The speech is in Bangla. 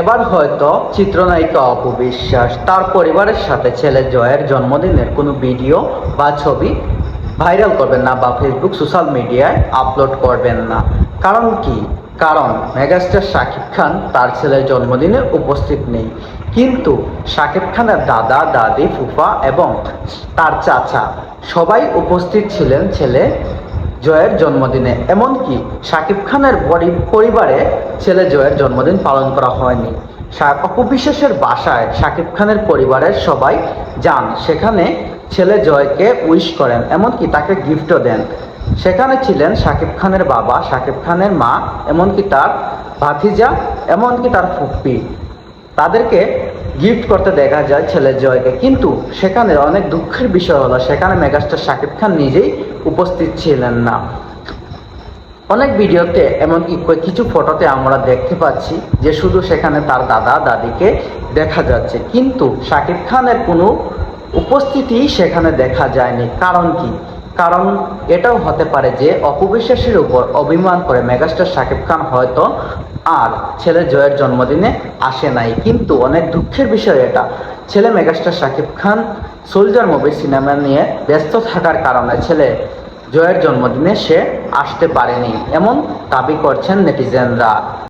এবার হয়তো চিত্রনায়িকা অপু বিশ্বাস তার পরিবারের সাথে ছেলে জয়ের জন্মদিনের কোনো ভিডিও বা ছবি ভাইরাল করবেন না বা ফেসবুক সোশ্যাল মিডিয়ায় আপলোড করবেন না। কারণ কি? কারণ মেগাস্টার শাকিব খান তার ছেলের জন্মদিনে উপস্থিত নেই, কিন্তু শাকিব খানের দাদা দাদি ফুফা এবং তার চাচা সবাই উপস্থিত ছিলেন ছেলে জয়ের জন্মদিনে। এমনকি শাকিব খানের পরিবারে ছেলে জয়ের জন্মদিন পালন করা হয়নি। অপু বিশ্বাসের বাসায় শাকিব খানের পরিবারের সবাই যান, সেখানে ছেলে জয়কে উইশ করেন, এমনকি তাকে গিফটও দেন। সেখানে ছিলেন শাকিব খানের বাবা, শাকিব খানের মা, এমনকি তার ভাতিজা, এমনকি তার ফুপ্পি। তাদেরকে গিফট করতে দেখা যায় ছেলে জয়কে, কিন্তু সেখানে অনেক দুঃখের বিষয় হলো সেখানে মেগাস্টার শাকিব খান নিজেই উপস্থিত ছিলেন না। অনেক ভিডিওতে এমনকি কিছু ফটোতে আমরা দেখতে পাচ্ছি যে শুধু সেখানে তার দাদা দাদিকে দেখা যাচ্ছে, কিন্তু শাকিব খানের কোনো উপস্থিতি সেখানে দেখা যায়নি। কারণ কি? কারণ এটাও হতে পারে যে অপু বিশ্বাসের উপর অভিমান করে মেগাস্টার শাকিব খান হয়তো আর ছেলে জয়ের জন্মদিনে আসে নাই। কিন্তু অনেক দুঃখের বিষয় এটা, ছেলে megastar Shakib Khan soldier movie cinema নিয়ে ব্যস্ত থাকার কারণে ছেলে জয়ের জন্মদিনে সে আসতে পারেনি, এমন দাবি করছেন নেটিজেনরা।